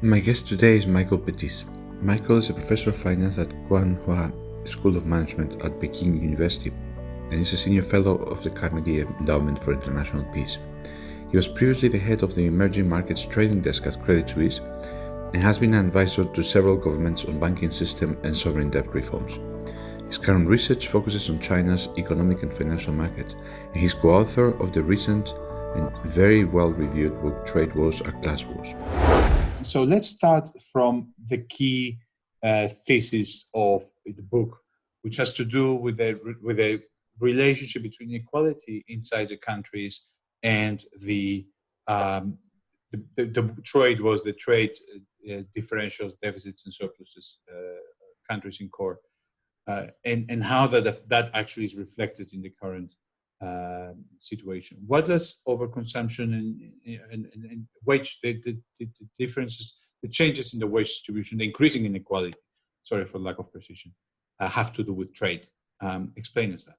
My guest today is Michael Pettis. Michael is a professor of finance at Guanghua School of Management at Peking University and is a senior fellow of the Carnegie Endowment for International Peace. He was previously the head of the emerging markets trading desk at Credit Suisse and has been an advisor to several governments on banking system and sovereign debt reforms. His current research focuses on China's economic and financial markets, and he's co-author of the recent and very well-reviewed book Trade Wars Are Class Wars. So let's start from the key thesis of the book, which has to do with the relationship between equality inside the countries and the trade wars, the trade differentials, deficits, and surpluses countries in core, and how that actually is reflected in the current situation. What does overconsumption and wage, the differences, the changes in the wage distribution, the increasing inequality, sorry for lack of precision, have to do with trade? Explain us that.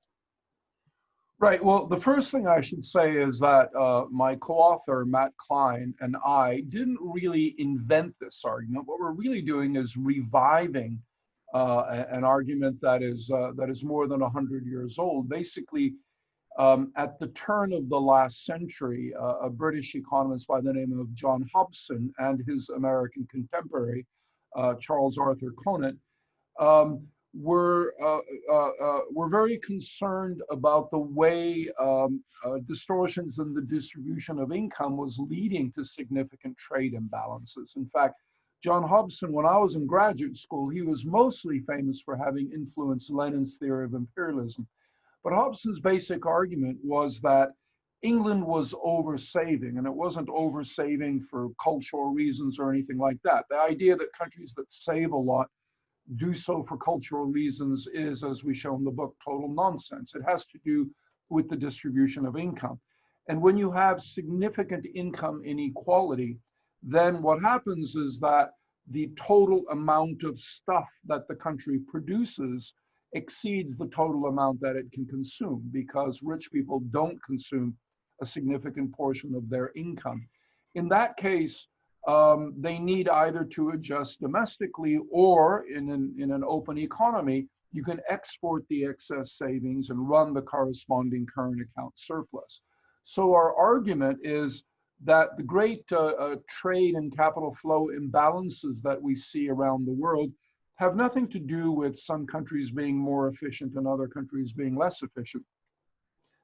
Right. Well, the first thing I should say is that my co-author, Matt Klein, and I didn't really invent this argument. What we're really doing is reviving an argument that is more than 100 years old. Basically, at the turn of the last century, a British economist by the name of John Hobson and his American contemporary, Charles Arthur Conant, were very concerned about the way distortions in the distribution of income was leading to significant trade imbalances. In fact, John Hobson, when I was in graduate school, he was mostly famous for having influenced Lenin's theory of imperialism. But Hobson's basic argument was that England was oversaving, and it wasn't oversaving for cultural reasons or anything like that. The idea that countries that save a lot do so for cultural reasons is, as we show in the book, total nonsense. It has to do with the distribution of income. And when you have significant income inequality, then what happens is that the total amount of stuff that the country produces exceeds the total amount that it can consume, because rich people don't consume a significant portion of their income. In that case, they need either to adjust domestically, or in an open economy, you can export the excess savings and run the corresponding current account surplus. So our argument is that the great trade and capital flow imbalances that we see around the world have nothing to do with some countries being more efficient and other countries being less efficient.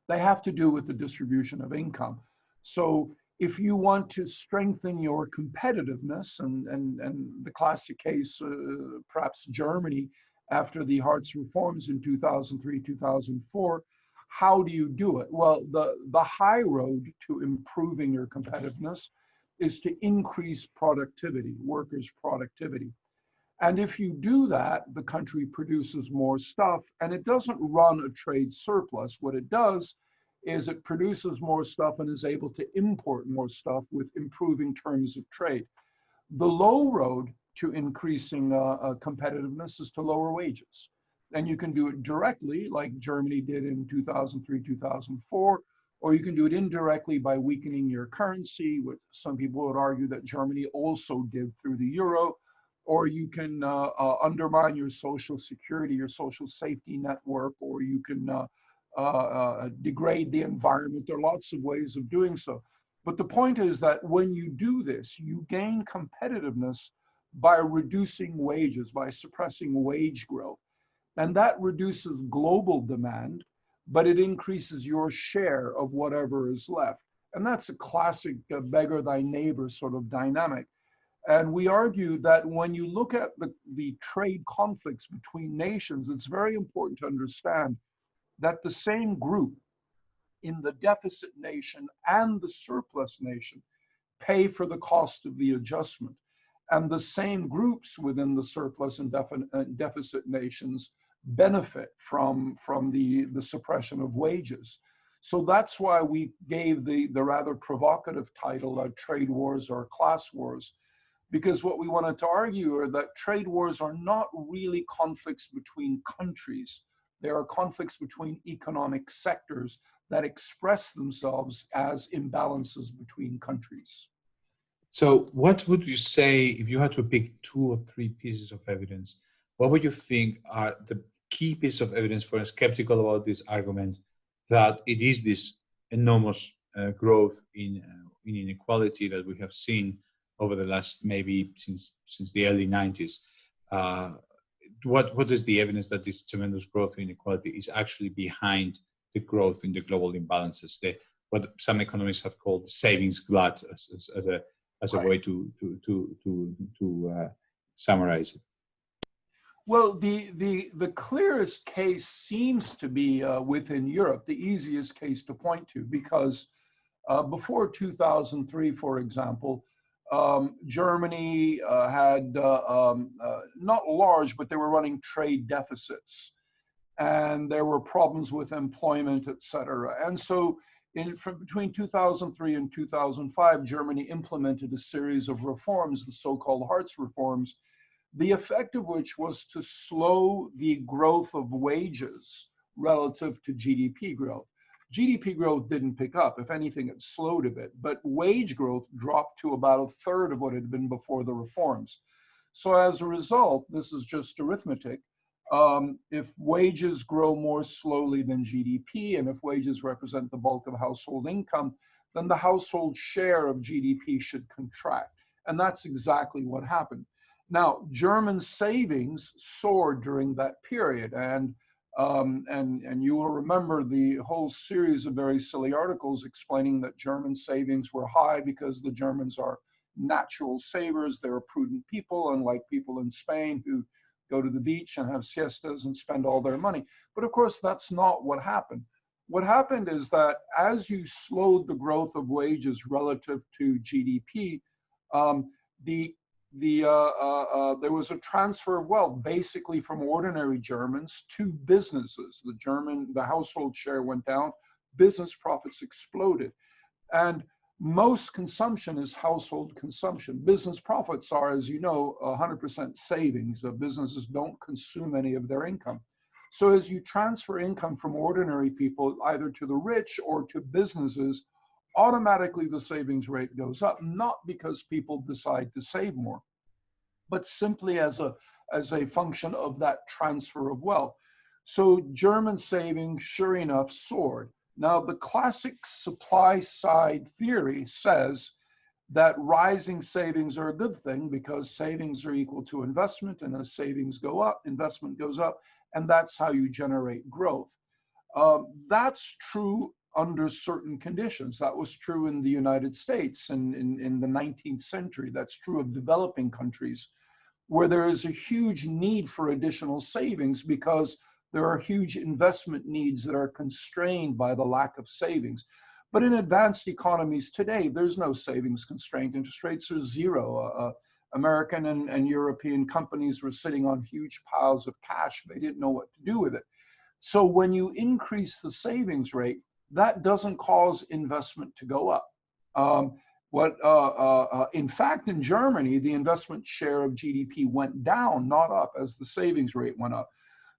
They have to do with the distribution of income. So if you want to strengthen your competitiveness, and the classic case, perhaps Germany, after the Hartz reforms in 2003, 2004, how do you do it? Well, the high road to improving your competitiveness is to increase productivity, workers' productivity. And if you do that, the country produces more stuff, and it doesn't run a trade surplus. What it does is it produces more stuff and is able to import more stuff with improving terms of trade. The low road to increasing competitiveness is to lower wages. And you can do it directly, like Germany did in 2003, 2004, or you can do it indirectly by weakening your currency, which some people would argue that Germany also did through the euro. Or you can undermine your social security, your social safety network, or you can degrade the environment. There are lots of ways of doing so. But the point is that when you do this, you gain competitiveness by reducing wages, by suppressing wage growth. And that reduces global demand, but it increases your share of whatever is left. And that's a classic beggar thy neighbor sort of dynamic. And we argue that when you look at the trade conflicts between nations, it's very important to understand that the same group in the deficit nation and the surplus nation pay for the cost of the adjustment. And the same groups within the surplus and deficit nations benefit from the suppression of wages. So that's why we gave the rather provocative title, Trade Wars or Class Wars, because what we wanted to argue are that trade wars are not really conflicts between countries. They are conflicts between economic sectors that express themselves as imbalances between countries. So what would you say if you had to pick 2 or 3 pieces of evidence? What would you think are the key pieces of evidence for a skeptical about this argument that it is this enormous growth in inequality that we have seen over the last maybe since the early 90s? What is the evidence that this tremendous growth in inequality is actually behind the growth in the global imbalances? What some economists have called savings glut as a Right. way to summarize it. Well, the clearest case seems to be within Europe, the easiest case to point to, because before 2003, for example, Germany had not large, but they were running trade deficits, and there were problems with employment, et cetera. And so between 2003 and 2005, Germany implemented a series of reforms, the so-called Hartz reforms, the effect of which was to slow the growth of wages relative to GDP growth. GDP growth didn't pick up. If anything, it slowed a bit, but wage growth dropped to about a third of what it had been before the reforms. So as a result, this is just arithmetic. If wages grow more slowly than GDP, and if wages represent the bulk of household income, then the household share of GDP should contract. And that's exactly what happened. Now, German savings soared during that period, and you will remember the whole series of very silly articles explaining that German savings were high because the Germans are natural savers. They're prudent people, unlike people in Spain who go to the beach and have siestas and spend all their money. But of course, that's not what happened. What happened is that as you slowed the growth of wages relative to GDP, there was a transfer of wealth basically from ordinary Germans to businesses. The household share went down, business profits exploded. And most consumption is household consumption. Business profits are, as you know, 100% savings. Businesses don't consume any of their income. So as you transfer income from ordinary people either to the rich or to businesses, automatically the savings rate goes up, not because people decide to save more, but simply as a function of that transfer of wealth. So German savings, sure enough, soared. Now, the classic supply side theory says that rising savings are a good thing because savings are equal to investment, and as savings go up, investment goes up, and that's how you generate growth. That's true under certain conditions. That was true in the United States in the 19th century. That's true of developing countries, where there is a huge need for additional savings because there are huge investment needs that are constrained by the lack of savings. But in advanced economies today, there's no savings constraint. Interest rates are zero. American and European companies were sitting on huge piles of cash. They didn't know what to do with it. So when you increase the savings rate, that doesn't cause investment to go up. In fact, in Germany, the investment share of GDP went down, not up, as the savings rate went up.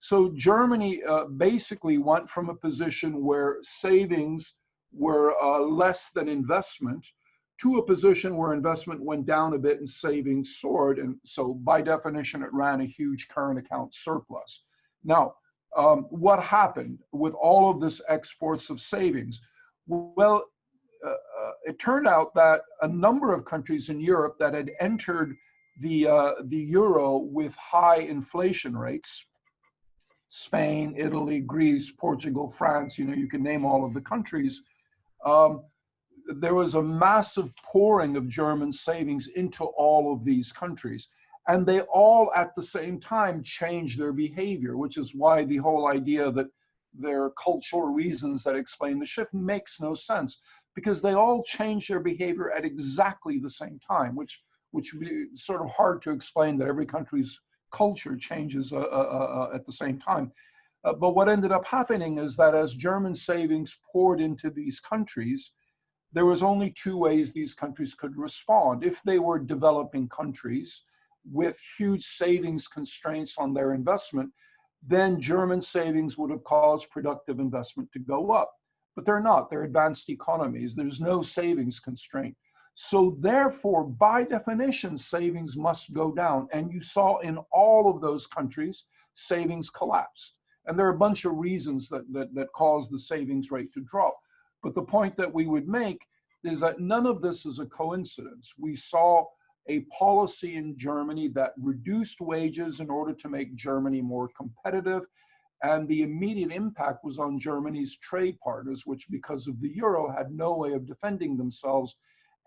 So Germany basically went from a position where savings were less than investment to a position where investment went down a bit and savings soared. And so by definition, it ran a huge current account surplus. Now, what happened with all of this exports of savings? Well, it turned out that a number of countries in Europe that had entered the euro with high inflation rates, Spain, Italy, Greece, Portugal, France, you can name all of the countries, there was a massive pouring of German savings into all of these countries. And they all at the same time changed their behavior, which is why the whole idea that there are cultural reasons that explain the shift makes no sense, because they all changed their behavior at exactly the same time, which would be sort of hard to explain that every country's culture changes at the same time. But what ended up happening is that as German savings poured into these countries, there was only two ways these countries could respond. If they were developing countries with huge savings constraints on their investment, then German savings would have caused productive investment to go up. But they're not. They're advanced economies. There's no savings constraint. So therefore, by definition, savings must go down. And you saw in all of those countries, savings collapsed. And there are a bunch of reasons that caused the savings rate to drop. But the point that we would make is that none of this is a coincidence. We saw a policy in Germany that reduced wages in order to make Germany more competitive. And the immediate impact was on Germany's trade partners, which because of the euro had no way of defending themselves.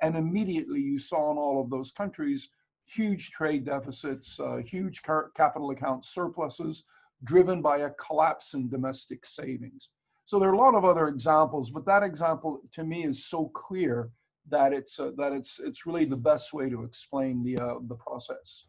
And immediately you saw in all of those countries, huge trade deficits, huge capital account surpluses, driven by a collapse in domestic savings. So there are a lot of other examples, but that example to me is so clear that it's really the best way to explain the process.